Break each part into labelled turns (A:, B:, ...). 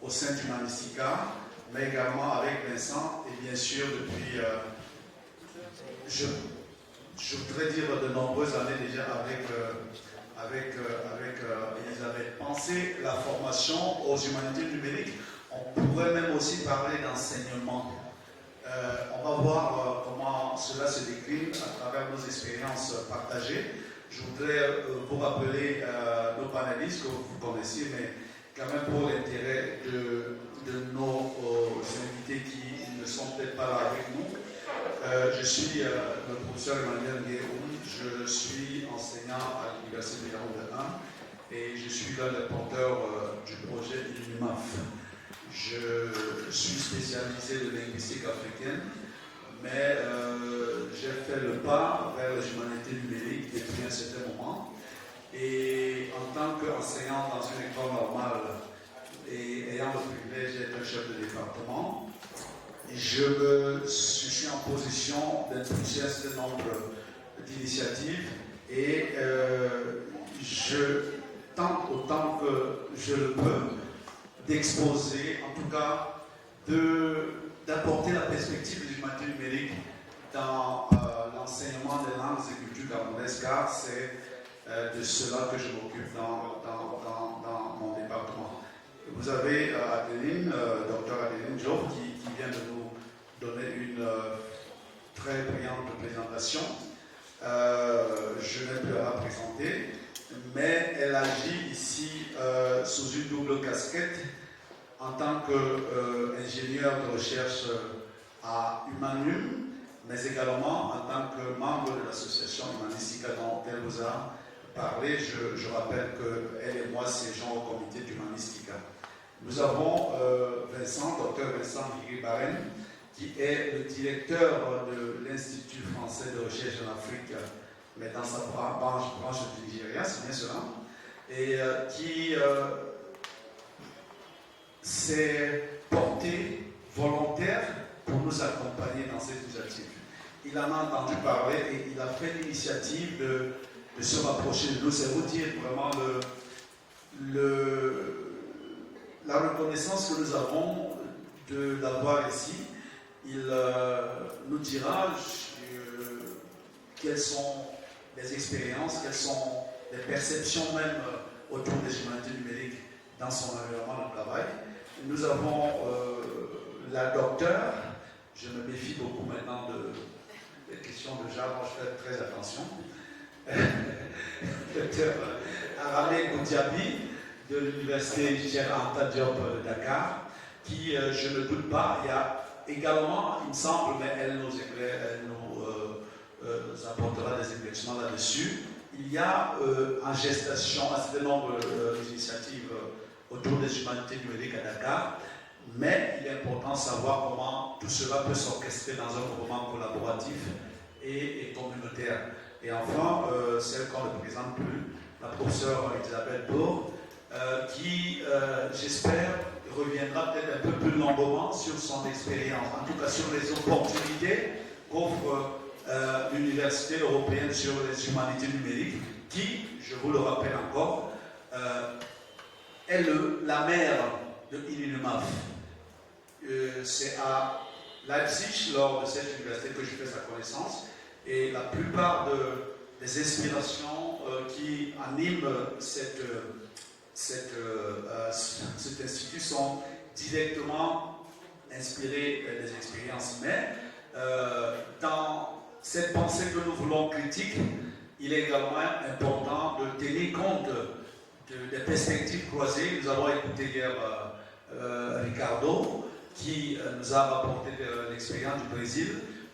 A: au sein du Manistica, mais également avec Vincent et bien sûr depuis, je voudrais dire de nombreuses années déjà avec Elisabeth. Penser la formation aux humanités numériques, on pourrait même aussi parler d'enseignement. On va voir comment cela se décline à travers nos expériences partagées. Je voudrais vous rappeler nos panélistes que vous connaissiez, mais quand même pour l'intérêt de nos invités qui ne sont peut-être pas là avec nous. Je suis le professeur Emmanuel Guéroun, je suis enseignant à l'Université de Yaoundé 1 et je suis là le porteur du projet ILUMAF. Je suis spécialisé de linguistique africaine, mais j'ai fait le pas vers les humanités numériques depuis un certain moment. Et en tant qu'enseignant dans une école normale et ayant le privilège d'être chef de département, je suis en position d'impulser un certain nombre d'initiatives et je tente autant que je le peux d'exposer, en tout cas d'apporter la perspective de l'humanité numérique dans l'enseignement des langues et cultures camerounaises, car c'est de cela que je m'occupe dans mon département. Vous avez Adeline, docteur Adeline Job, qui vient de nous donner une très brillante présentation. Je n'ai plus à la présenter, mais elle agit ici sous une double casquette en tant qu'ingénieur de recherche à Humanum, mais également en tant que membre de l'association Humanistica dont elle vous a parlé. Je rappelle qu'elle et moi siégeons au comité d'Humanistica. Nous avons Vincent, docteur Vincent Higuibaren, qui est le directeur de l'Institut français de recherche en Afrique, mais dans sa branche du Nigeria, c'est bien cela, et qui s'est porté volontaire pour nous accompagner dans cette initiative. Il en a entendu parler et il a fait l'initiative de se rapprocher de nous. C'est vous dire vraiment la reconnaissance que nous avons d'avoir ici. Il nous dira quelles sont les expériences, quelles sont les perceptions même autour des humanités numériques dans son environnement de travail. Nous avons la docteure, je me méfie beaucoup maintenant des questions de jargon, je fais très attention. Docteur Aramé Goudiaby de l'université Cheikh Anta Diop de Dakar, qui, je ne doute pas, il y a également, il me semble, mais elle nous apportera des éclaircissements là-dessus. Il y a en gestation un certain nombre d'initiatives autour des humanités numériques à Dakar, mais il est important de savoir comment tout cela peut s'orchestrer dans un mouvement collaboratif et communautaire. Et enfin, celle qu'on ne présente plus, la professeure Elisabeth Bourg, qui, j'espère, reviendra peut-être un peu plus longuement sur son expérience, en tout cas sur les opportunités qu'offre l'Université européenne sur les humanités numériques, qui, je vous le rappelle encore, est la mère de ILUMAF. C'est à Leipzig, lors de cette université, que je fais sa connaissance, et la plupart des inspirations qui animent cet institut sont directement inspirées des expériences. Mais dans cette pensée que nous voulons critique, il est également important de tenir compte des perspectives croisées. Nous avons écouté hier Ricardo, qui nous a rapporté l'expérience du Brésil.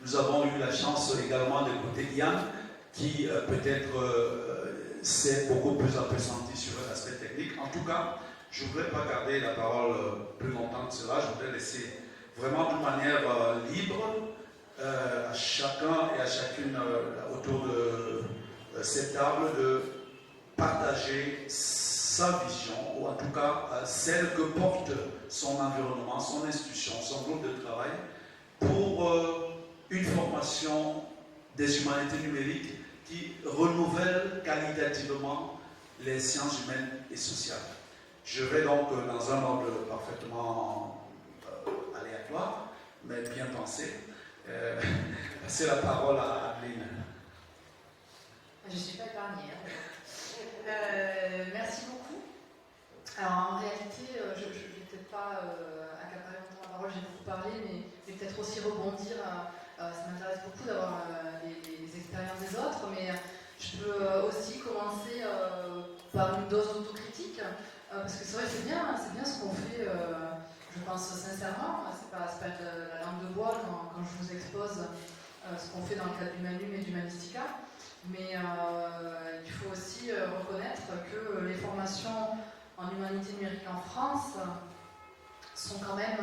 A: Nous avons eu la chance également d'écouter Yann, qui peut-être s'est beaucoup plus appesanti sur l'aspect technique. En tout cas, je ne voudrais pas garder la parole plus longtemps que cela. Je voudrais laisser vraiment de manière libre à chacun et à chacune autour de cette table de partager sa vision, ou en tout cas celle que porte son environnement, son institution, son groupe de travail, pour une formation des humanités numériques qui renouvelle qualitativement les sciences humaines et sociales. Je vais donc dans un ordre parfaitement aléatoire, mais bien pensé. Passer la parole à Adeline.
B: Je ne suis pas épargnée. Merci beaucoup. Alors en réalité, je ne vais peut-être pas accaparer longtemps la parole, j'ai beaucoup parlé, mais peut-être aussi rebondir. Ça m'intéresse beaucoup d'avoir les expériences des autres, mais je peux aussi commencer par une dose d'autocritique, parce que c'est vrai que c'est bien ce qu'on fait, je pense sincèrement, c'est pas de la langue de bois quand je vous expose ce qu'on fait dans le cadre du Manum et du Manistica, mais il faut aussi reconnaître que les formations en humanité numérique en France sont quand même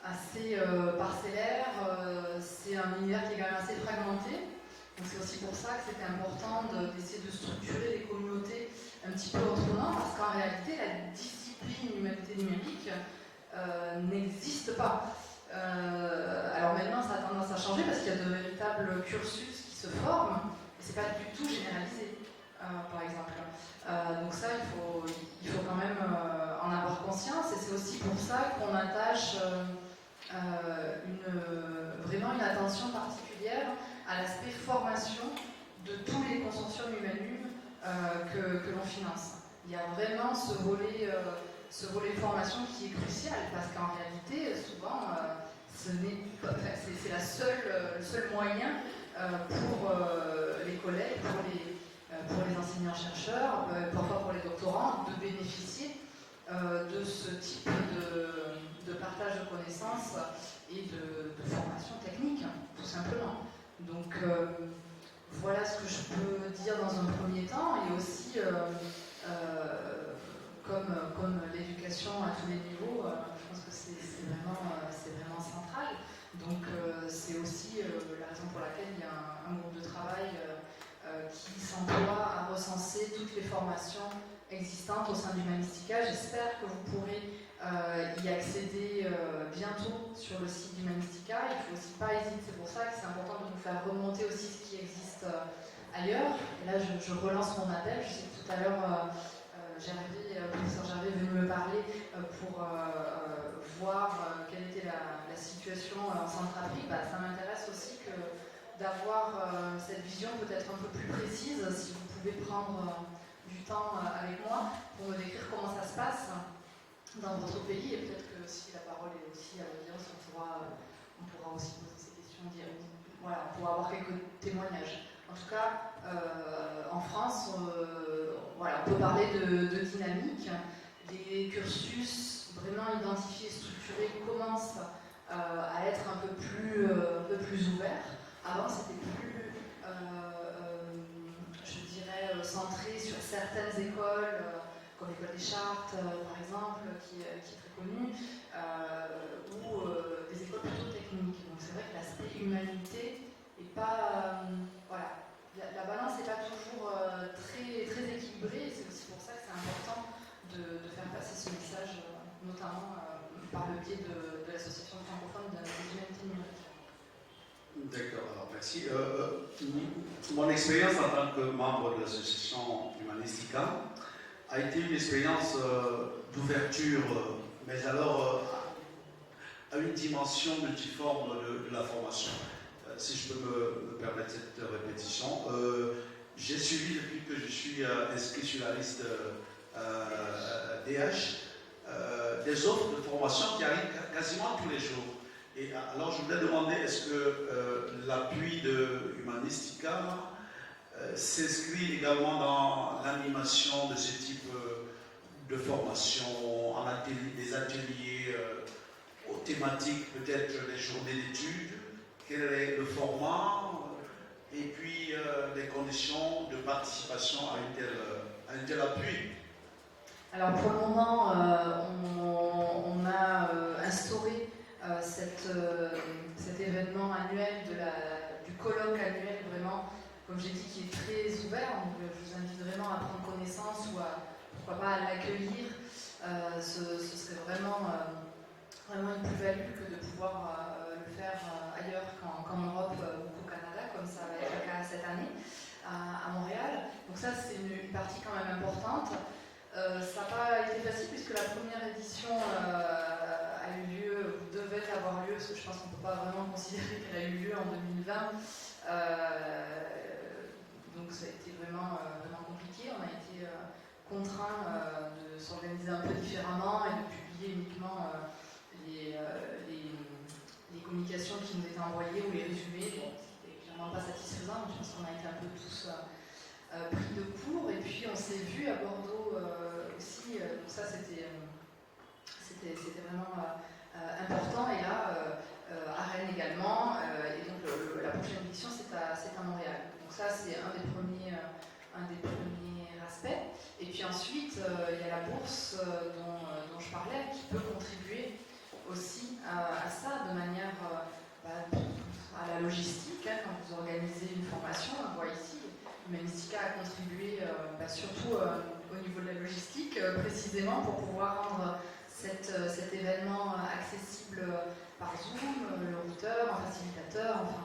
B: assez parcellaires, c'est un univers qui est quand même assez fragmenté, donc c'est aussi pour ça que c'était important d'essayer de structurer les communautés un petit peu autrement, parce qu'en réalité la discipline humanité numérique n'existe pas. Alors maintenant ça a tendance à changer parce qu'il y a de véritables cursus qui se forment, et c'est pas du tout généralisé, par exemple. Donc ça, il faut quand même en avoir conscience, et c'est aussi pour ça qu'on attache vraiment une attention particulière à l'aspect formation de tous les consortiums Humanum que l'on finance. Il y a vraiment ce volet formation qui est crucial, parce qu'en réalité, souvent, c'est le seul moyen pour les collègues, pour les enseignants-chercheurs, parfois pour les doctorants, de bénéficier de ce type de partage de connaissances et de formation technique, tout simplement. Donc voilà ce que je peux dire dans un premier temps, et aussi comme l'éducation à tous les niveaux, je pense que c'est vraiment central. Donc c'est aussi la raison pour laquelle il y a un groupe de travail qui s'emploie à recenser toutes les formations existantes au sein du Manistica. J'espère que vous pourrez y accéder bientôt sur le site du Manistica. Il ne faut aussi pas hésiter, c'est pour ça que c'est important de nous faire remonter aussi ce qui existe ailleurs. Et là, je relance mon appel. Je sais que tout à l'heure, le professeur Gervais est venu me parler pour voir quelle était la situation en Centrafrique. Ça m'intéresse aussi d'avoir cette vision peut-être un peu plus précise, si vous pouvez prendre du temps avec moi pour me décrire comment ça se passe dans votre pays, et peut-être que si la parole est aussi à l'audience, on pourra aussi poser ces questions, voilà, on pourra avoir quelques témoignages. En tout cas, en France, voilà, on peut parler de dynamique. Les cursus vraiment identifiés, structurés, commencent à être un peu plus ouverts. Avant, c'était plus, je dirais, centré sur certaines écoles, comme l'école des Chartes, par exemple, qui est très connue, ou des écoles plutôt techniques. Donc c'est vrai que l'aspect humanité n'est pas... voilà, la balance n'est pas toujours très, très équilibrée, et c'est aussi pour ça que c'est important de faire passer ce message, notamment par le biais de l'association francophone des humanités numériques.
A: D'accord, alors merci. Mon expérience en tant que membre de l'association Humanistica a été une expérience d'ouverture, mais alors à une dimension multiforme de la formation. Si je peux me permettre cette répétition. J'ai suivi depuis que je suis inscrit sur la liste DH des offres de formation qui arrivent quasiment tous les jours. Et alors je voulais demander, est-ce que l'appui de Humanistica s'inscrit également dans l'animation de ce type de formation, des ateliers aux thématiques, peut-être les journées d'études? Quel est le format et puis les conditions de participation à un tel appui?
B: Alors pour le moment, on a instauré cet événement annuel du colloque annuel, vraiment, comme j'ai dit, qui est très ouvert. Donc je vous invite vraiment à prendre connaissance ou pourquoi pas à l'accueillir. Ce serait vraiment une plus-value que de pouvoir le faire ailleurs qu'en Europe ou qu'au Canada, comme ça va être le cas cette année à Montréal. Donc ça, c'est une partie quand même importante. Ça n'a pas été facile puisque la première édition a eu lieu, ou devait avoir lieu, parce que je pense qu'on ne peut pas vraiment considérer qu'elle a eu lieu en 2020. Donc ça a été vraiment compliqué. On a été contraints de s'organiser un peu différemment et de publier uniquement les communications qui nous étaient envoyées ou les résumés. Bon, c'était clairement pas satisfaisant, mais je pense qu'on a été un peu tous pris de court. Et puis on s'est vu à Bordeaux aussi, donc ça c'était vraiment important. Et là, à Rennes également. Et donc la prochaine édition c'est à Montréal. Donc ça c'est un des premiers aspects. Et puis ensuite il y a la bourse dont je parlais qui peut contribuer aussi à ça de manière à la logistique. Quand vous organisez une formation, on voit ici, Humanistica a contribué surtout au niveau de la logistique, précisément pour pouvoir rendre cet événement accessible par Zoom, le routeur, un facilitateur, enfin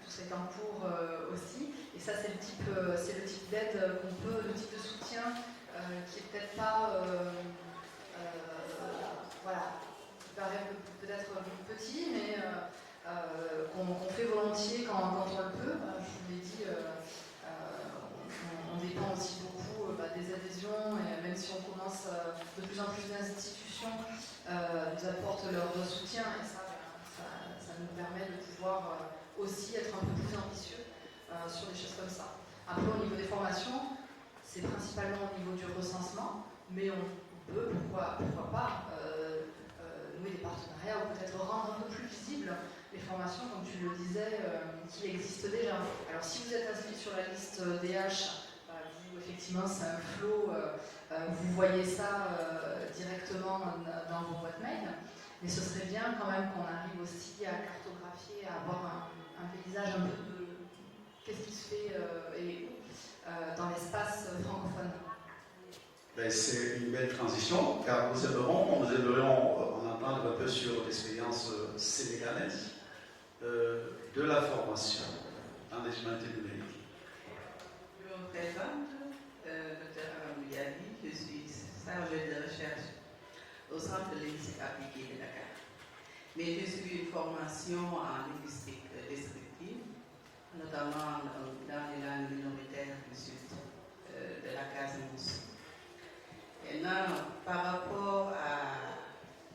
B: tout cet encours aussi. Et ça c'est le type d'aide qu'on peut, le type de soutien qui est peut-être pas qui paraît peut-être petit, mais qu'on fait volontiers quand on le peut. Je vous l'ai dit, on dépend aussi beaucoup des adhésions, et même si on commence de plus en plus d'institutions nous apportent leur soutien, et ça nous permet de pouvoir aussi être un peu plus ambitieux sur des choses comme ça. Après, au niveau des formations, c'est principalement au niveau du recensement, mais on peut, pourquoi pas, nouer des partenariats ou peut-être rendre un peu plus visibles les formations, comme tu le disais, qui existent déjà. Alors si vous êtes inscrit sur la liste DH, vous, effectivement, c'est un flow, vous voyez ça directement dans vos boîtes mail, mais ce serait bien quand même qu'on arrive aussi à cartographier, à avoir un paysage un peu de qu'est-ce qui se fait et où dans l'espace francophone.
A: C'est une belle transition, car nous aimerions en entendre un peu sur l'expérience sénégalaise de la formation en humanité numérique.
C: Je me présente, Dr. Aramoudiali, je suis chargée de recherche au Centre de linguistique appliquée de Dakar. Mais je suis une formation en linguistique descriptive, notamment dans les langues minoritaires du sud de la Casamance. Maintenant, par rapport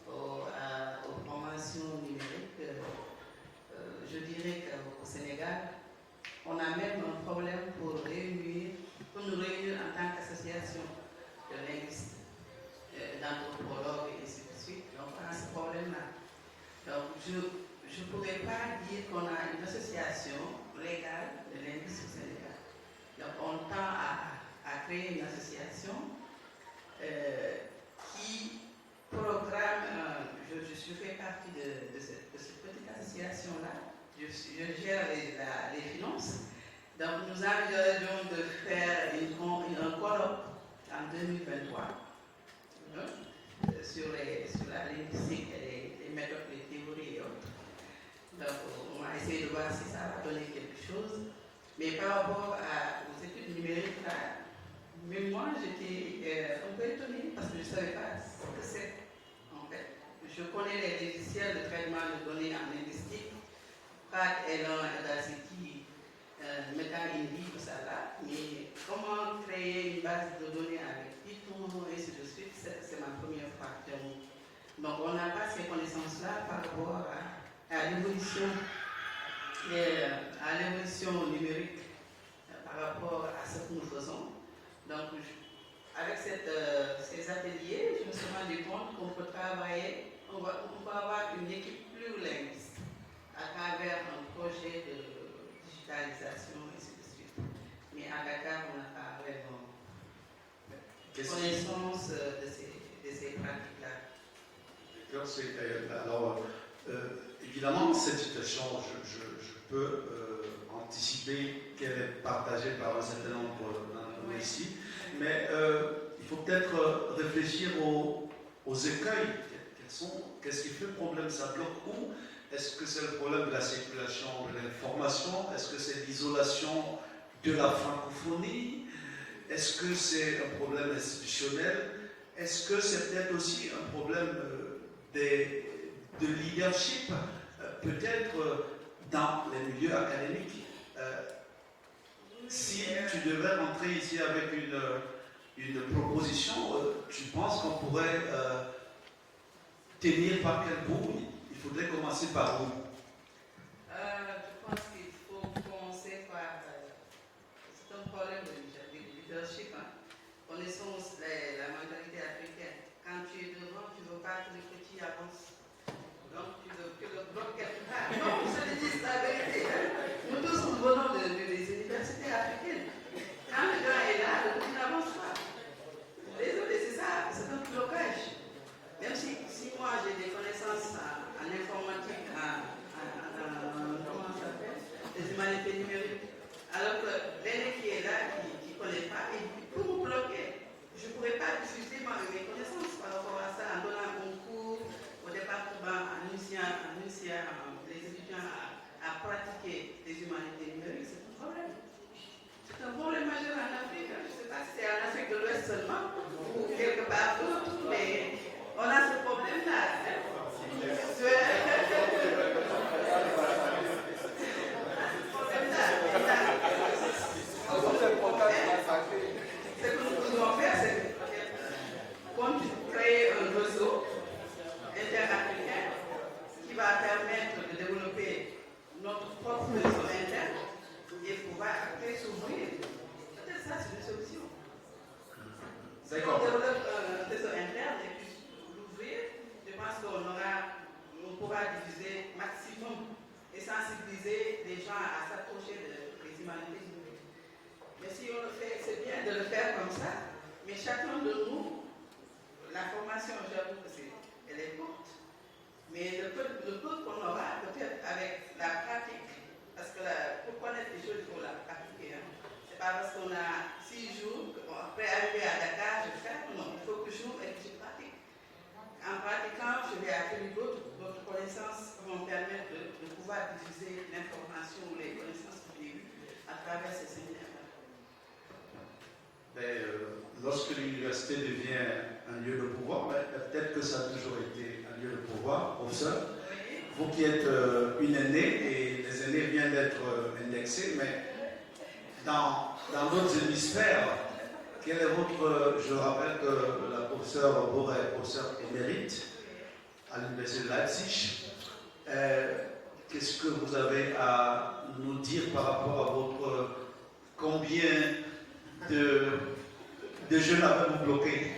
C: aux formations numériques, je dirais qu'au Sénégal, on a même un problème pour nous réunir en tant qu'association de linguistes, d'anthropologues et ainsi de suite. Donc, on a ce problème-là. Donc, je ne pourrais pas dire qu'on a une association légale de linguistes au Sénégal. Donc, on tend à créer une association qui programme, je fais partie de cette petite association-là, je gère les finances. Donc nous envisageons de faire un colloque en 2023 sur la linguistique et les méthodes, les théories et autres. Donc on va essayer de voir si ça va donner quelque chose. Mais par rapport aux études numériques, là, mais moi, j'étais un peu étonnée parce que je ne savais pas ce que c'est, en fait. Je connais les logiciels de traitement de données en linguistique, Pratt, Elon, Audacity, Meta-Indi, tout ça là. Mais comment créer une base de données avec Python et ainsi de suite, c'est ma première fois. Donc, on n'a pas ces connaissances-là par rapport à l'évolution numérique, par rapport à ce que nous faisons. Donc, avec ces ateliers, je me suis rendu compte qu'on peut travailler, on peut avoir une équipe plurilinguiste à travers un projet de digitalisation et ainsi de suite. Mais à Dakar, on n'a pas vraiment connaissance de ces pratiques-là.
A: Alors, évidemment, cette situation, je peux anticiper qu'elle est partagée par un certain nombre d'entre nous ici, mais il faut peut-être réfléchir aux écueils. Qu'est-ce qui fait le problème? Ça bloque où? Est-ce que c'est le problème de la circulation de l'information? Est-ce que c'est l'isolation de la francophonie? Est-ce que c'est un problème institutionnel? Est-ce que c'est peut-être aussi un problème de leadership, peut-être dans les milieux académiques? Si tu devais rentrer ici avec une proposition, tu penses qu'on pourrait tenir par quel bout? Il faudrait commencer par où?
C: Je pense qu'il faut commencer par... c'est un problème de leadership. Connaissons la mentalité africaine. Quand tu es devant, tu ne veux pas que les petits avancent. Donc tu le bloques quelque part. Non, je te dis la vérité. Nous tous, nous venons des universités africaines. Quand le gars est là, le petit n'avance pas. Désolé, c'est ça, c'est un blocage. Même si moi j'ai des connaissances en informatique, comment ça s'appelle, les humanités numériques, alors que l'aîné qui est là, qui ne connaît pas, il peut me bloquer. Je ne pourrais pas diffuser mes connaissances par rapport à ça en donnant un cours au département, en initiant les étudiants à pratiquer les humanités numériques. C'est un problème. C'est un problème majeur en Afrique. Je ne sais pas si c'est en Afrique de l'Ouest seulement ou quelque part d'autre, mais on a ce problème-là. Ce que nous pouvons faire, c'est créer un réseau interafricain qui va permettre de développer notre propre réseau interne et pouvoir après s'ouvrir. Peut-être ça, c'est une solution. Si on développe un réseau interne et puis l'ouvrir, je pense qu'on pourra diffuser maximum et sensibiliser les gens à s'approcher des humanités numériques. Mais si on le fait, c'est bien de le faire comme ça, mais chacun de nous, la formation, j'avoue que elle est courte, mais le peu qu'on aura, peut-être avec la pratique, parce que pour connaître les choses, il faut la pratiquer. C'est pas parce qu'on a 6 jours, après arriver à Dakar, je fais, non, il faut que je joue et que je pratique. En pratiquant, je vais acquérir d'autres connaissances qui vont me permettre de pouvoir diffuser l'information ou les connaissances que j'ai eues à travers ces séminaires-là.
A: Lorsque l'université devient un lieu de pouvoir, peut-être que ça a toujours été un lieu de pouvoir, professeur. Oui. Vous qui êtes une aînée, et les aînés viennent d'être indexés, mais dans d'autres hémisphères, quel est votre... Je rappelle que la professeure Bora est professeure émérite à l'université de Leipzig. Qu'est-ce que vous avez à nous dire par rapport à votre... Combien de jeunes avez-vous bloqués?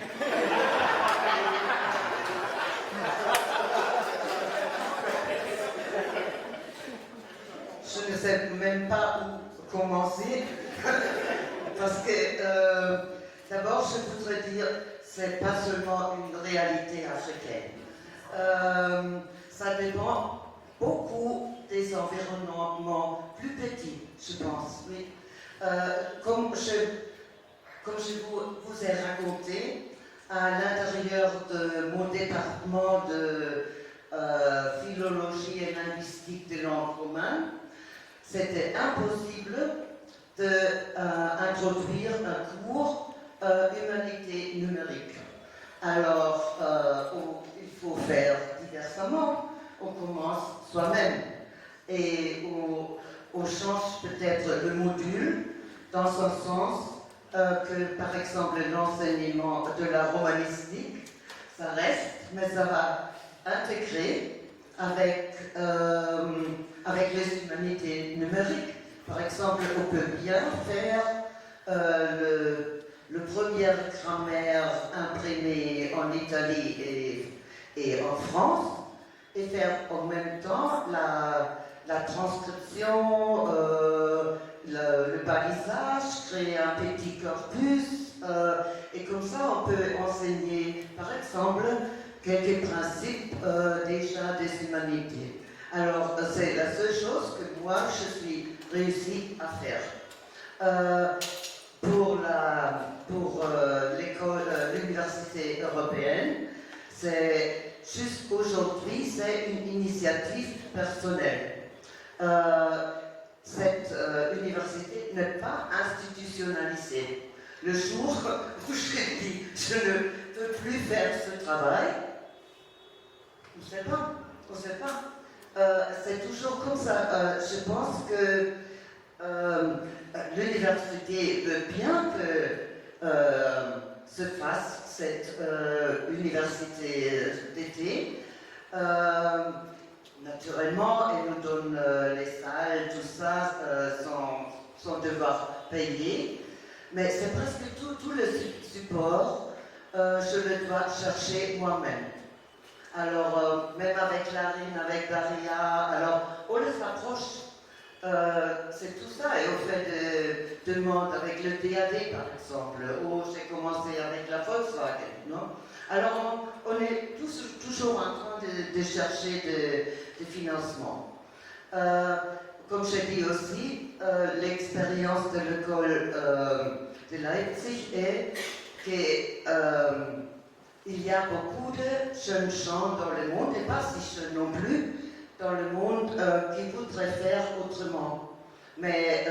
D: Je ne sais même pas où commencer. Parce que, d'abord, je voudrais dire, c'est pas seulement une réalité africaine. Ça dépend beaucoup des environnements plus petits, je pense. Oui. Comme je vous ai raconté, à l'intérieur de mon département de philologie et linguistique des langues romanes, c'était impossible d'introduire un cours humanité numérique. Alors, il faut faire diversement. On commence soi-même et on change peut-être le module dans ce sens que, par exemple, l'enseignement de la romanistique, ça reste, mais ça va intégrer avec les humanités numériques. Par exemple, on peut bien faire le première grammaire imprimée en Italie et en France, et faire en même temps la transcription, le balisage, créer un petit corpus, et comme ça on peut enseigner, par exemple, quelques principes déjà des humanités. Alors, c'est la seule chose que moi je suis réussi à faire. Pour l'université européenne, c'est juste aujourd'hui, c'est une initiative personnelle. Cette université n'est pas institutionnalisée. le jour où je dis je ne peux plus faire ce travail, on ne sait pas, on ne sait pas. C'est toujours comme ça. Je pense que l'université veut bien que se fasse cette université d'été. Naturellement, elle nous donne les salles, tout ça, sans devoir payer. Mais c'est presque tout le support, je le dois chercher moi-même. Alors, même avec Larine, avec Daria, alors on les approche. C'est tout ça, et on fait des demandes avec le DAD par exemple, ou j'ai commencé avec la Volkswagen, non? Alors on est toujours en train de chercher des financements. Comme j'ai dit aussi, l'expérience de l'école de Leipzig est qu'il y a beaucoup de jeunes gens dans le monde, et pas si jeunes non plus, dans le monde qui voudraient faire autrement, mais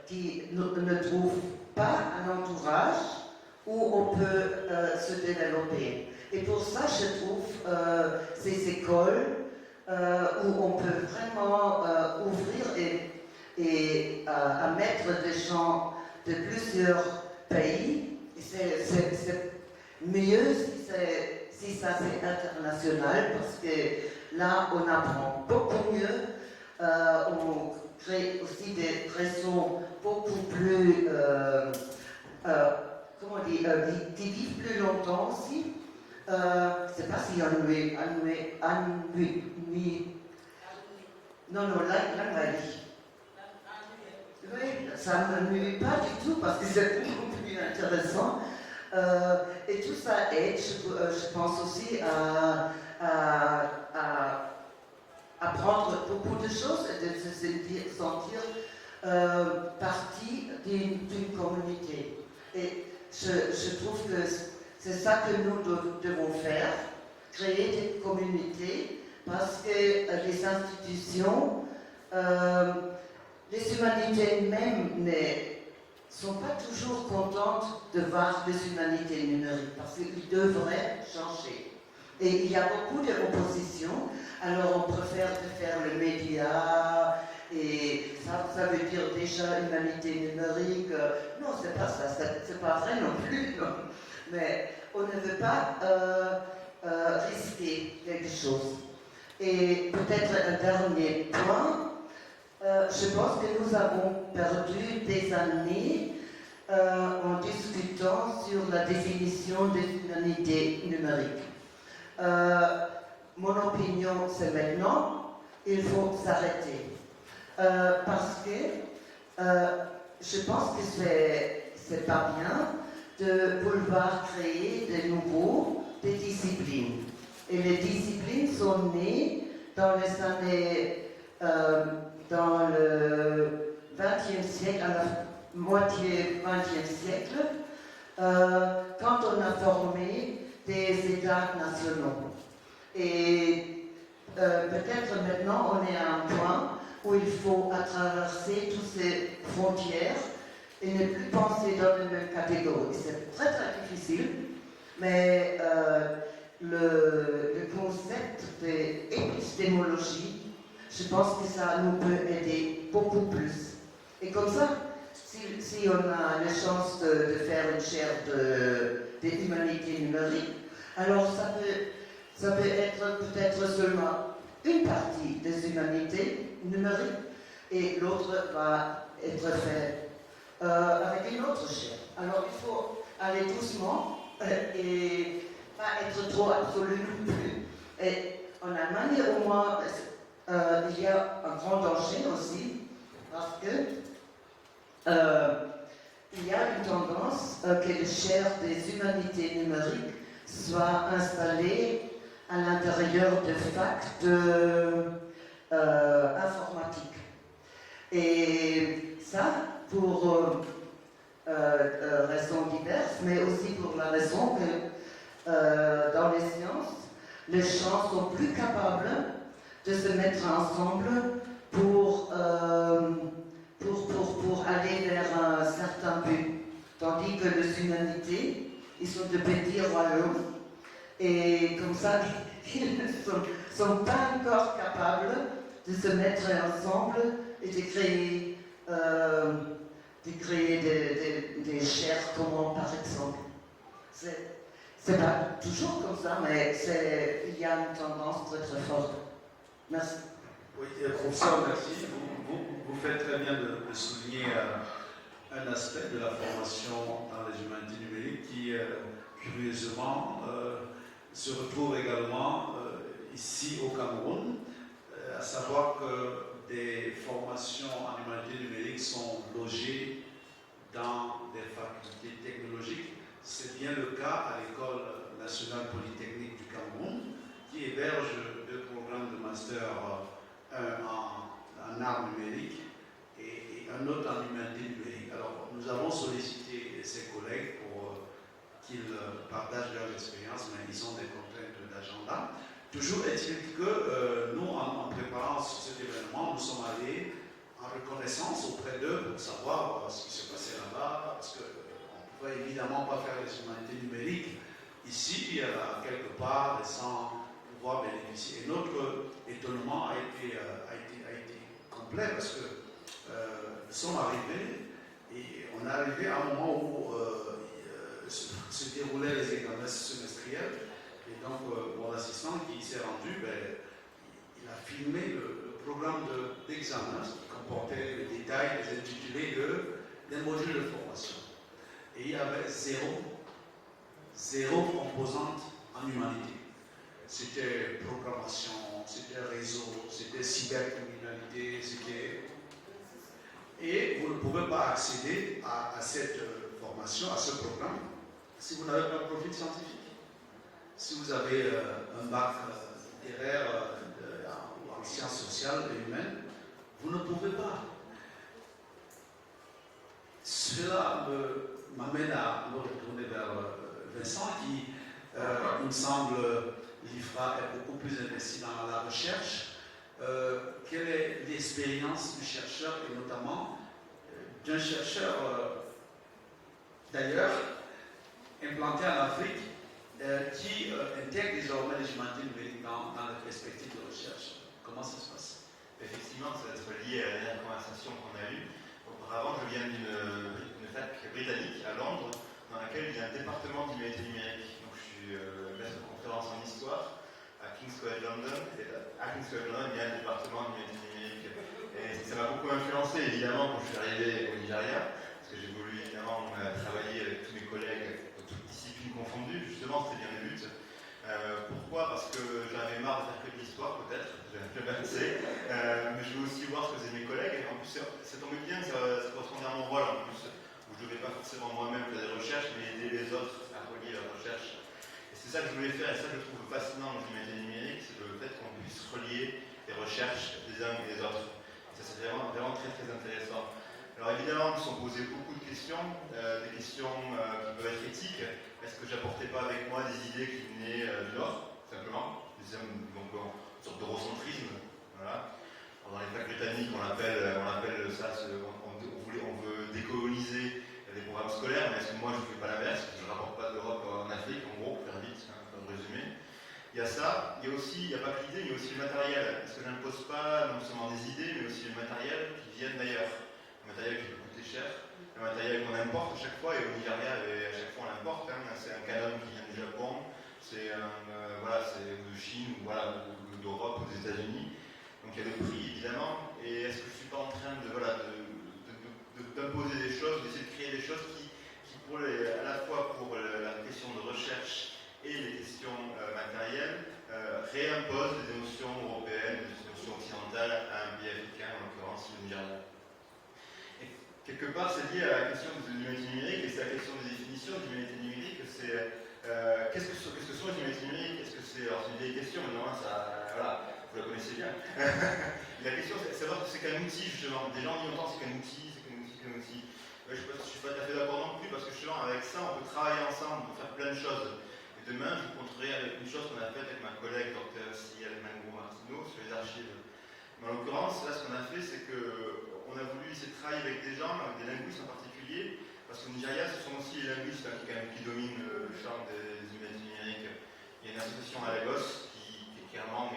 D: qui ne trouvent pas un entourage où on peut se développer. Et pour ça, je trouve ces écoles où on peut vraiment ouvrir et à mettre des gens de plusieurs pays. C'est mieux si ça c'est international, parce que là, on apprend beaucoup mieux, on crée aussi des réseaux beaucoup plus, comment on dit, qui vivent plus longtemps aussi. C'est pas si ennuyé. Non, l'ennui. Oui, ça ne m'ennuie pas du tout, parce que c'est beaucoup plus intéressant. Et tout ça aide, je pense aussi, à apprendre beaucoup de choses et de se sentir partie d'une communauté. Et je trouve que c'est ça que nous devons faire, créer des communautés, parce que les institutions, les humanités même ne sont pas toujours contentes de voir les humanités numériques, parce qu'ils devraient changer. Et il y a beaucoup d'opposition, alors on préfère faire le média, et ça veut dire déjà humanité numérique. Non, c'est pas ça, c'est pas vrai non plus. Non. Mais on ne veut pas risquer quelque chose. Et peut-être un dernier point, je pense que nous avons perdu des années en discutant sur la définition des humanités numériques. Mon opinion, c'est maintenant, il faut s'arrêter. Parce que je pense que c'est pas bien de vouloir créer des disciplines. Et les disciplines sont nées dans les années, dans le XXe siècle, à la moitié XXe siècle, quand on a formé des États nationaux. Et peut-être maintenant on est à un point où il faut traverser toutes ces frontières et ne plus penser dans les mêmes catégories. C'est très très difficile, mais le concept d'épistémologie, je pense que ça nous peut aider beaucoup plus. Et comme ça, si on a la chance de faire une chaire des humanités numériques, alors ça peut être peut-être seulement une partie des humanités numériques, et l'autre va être fait avec une autre chaire. Alors il faut aller doucement et pas être trop absolu non plus. Et en Allemagne, au moins, il y a un grand danger aussi, parce que il y a une tendance que les chaires des humanités numériques soient installées à l'intérieur de facs informatique. Et ça, pour raisons diverses, mais aussi pour la raison que dans les sciences, les gens sont plus capables de se mettre ensemble pour aller vers un certain but. Tandis que les humanités, ils sont de petits royaumes. Et comme ça, ils ne sont pas encore capables de se mettre ensemble et de créer des chairs communs, par exemple. C'est pas toujours comme ça, mais il y a une tendance très très forte. Merci.
A: Oui, professeur, merci. Vous faites très bien de souligner un aspect de la formation dans les humanités numériques qui, curieusement, se retrouve également ici au Cameroun, à savoir que des formations en humanités numériques sont logées dans des facultés technologiques. C'est bien le cas à l'École nationale polytechnique du Cameroun, qui héberge deux programmes de master, un en arts numériques et un autre en humanités numériques. Alors, nous avons sollicité ses collègues pour qu'ils partagent leur expérience, mais ils ont des contraintes d'agenda. Toujours est-il que nous, en préparant cet événement, nous sommes allés en reconnaissance auprès d'eux pour savoir ce qui se passait là-bas, parce qu'on ne pouvait évidemment pas faire les humanités numériques ici, quelque part, sans pouvoir bénéficier. Et notre étonnement a été complet parce que nous sommes arrivés et on est arrivé à un moment où se déroulaient les examens semestriels. Et donc, mon assistant qui s'est rendu, il a filmé le programme d'examen qui comportait les détails, les intitulés des modules de formation. Et il y avait zéro composante en humanité. C'était programmation, c'était réseau, c'était cybercriminalité, Et vous ne pouvez pas accéder à cette formation, à ce programme, si vous n'avez pas un profil scientifique. Si vous avez un bac littéraire ou en sciences sociales et humaines, vous ne pouvez pas. Cela m'amène à me retourner vers Vincent qui, il me semble, l'IFRA est beaucoup plus investi dans la recherche. Quelle est l'expérience du chercheur et notamment d'un chercheur d'ailleurs implanté en Afrique qui intègre désormais les humanités numériques dans la perspective de recherche? Comment ça se passe?
E: Effectivement, ça va être lié à la dernière conversation qu'on a eue. Auparavant, je viens d'une fac britannique à Londres, dans laquelle il y a un département d'humanité numérique. Donc, je suis maître de conférence en histoire à King's College London. Et à King's College London, il y a un département d'humanité numérique. Et ça m'a beaucoup influencé, évidemment, quand je suis arrivé au Nigeria, parce que j'ai voulu évidemment travailler avec tous mes collègues, toutes disciplines confondues. Justement, c'était bien le but. Pourquoi? Parce que j'en avais marre de faire que de l'histoire, peut-être, j'avais assez, mais je veux aussi voir ce que faisaient mes collègues. Et en plus, ça tombe bien, ça correspondait à mon rôle en plus, où je ne devais pas forcément moi-même faire des recherches, mais aider les autres à relier leurs recherches. Et c'est ça que je voulais faire, et ça que je trouve fascinant dans l'humanité numérique, c'est le fait qu'on puisse relier les recherches des uns et des autres. Et ça, c'est vraiment, vraiment très très intéressant. Alors évidemment, nous sont posés beaucoup de questions, des questions qui peuvent être éthiques. Est-ce que j'apportais pas avec moi des idées qui venaient du Nord, simplement, donc une sorte d'eurocentrisme, voilà. Alors, dans les facs britanniques, on appelle ça, on veut décoloniser les programmes scolaires, mais est-ce que moi je ne fais pas l'inverse? Je ne rapporte pas de l'Europe en Afrique, en gros, pour faire vite, pour résumer. Il y a ça, il y a pas que l'idée, il y a aussi le matériel. Est-ce que je n'impose pas non seulement des idées, mais aussi le matériel qui viennent d'ailleurs? Le matériel qui peut coûter cher, le matériel qu'on importe à chaque fois, et au Nigeria, à chaque fois on l'importe, c'est un Canon qui vient du Japon, c'est de Chine, ou d'Europe, ou des États-Unis. Donc il y a le prix évidemment, et est-ce que je ne suis pas en train d'imposer des choses, d'essayer de créer des choses qui à la fois pour la question de recherche et les questions matérielles, réimposent des notions européennes, des notions occidentales à un pays africain, en l'occurrence le Nigeria. Quelque part, c'est lié à la question de l'humanité numérique, et c'est la question des définitions de l'humanité numérique. C'est qu'est-ce que sont les humanités numériques? Est-ce que c'est une vieille question, mais non, vous la connaissez bien. La question, c'est de savoir que c'est qu'un outil, justement. Des gens disent longtemps c'est qu'un outil, c'est qu'un outil, c'est qu'un outil. Je ne suis pas tout à fait d'accord non plus, parce que justement, avec ça, on peut travailler ensemble, on peut faire plein de choses. Et demain, je vous montrerai avec une chose qu'on a faite avec ma collègue, Dr. Cyril Mangou-Martineau, sur les archives. Mais en l'occurrence, là, ce qu'on a fait, c'est que on a voulu essayer de travailler avec des gens, avec des linguistes en particulier, Parce qu'au Nigeria, ce sont aussi les linguistes qui dominent le champ des humanités numériques. Il y a une association à Lagos qui clairement,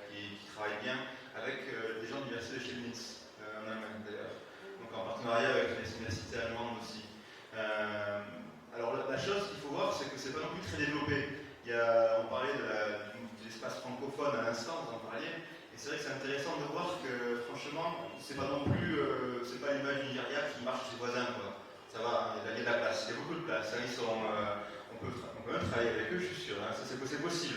E: qui travaille bien avec des gens de l'université de Chemnitz, en Allemagne d'ailleurs. Donc en partenariat avec les universités allemandes aussi. Alors la chose qu'il faut voir, c'est que c'est pas non plus très développé. On parlait de l'espace francophone à l'instant, vous en parliez. Et c'est vrai que c'est intéressant de voir que, franchement, c'est pas non plus, c'est pas l'image du Nigeria qui marche chez ses voisins, quoi. Ça va, il y a de la place, il y a beaucoup de place. Hein, on peut même travailler avec eux, je suis sûr. Hein, ça, c'est possible.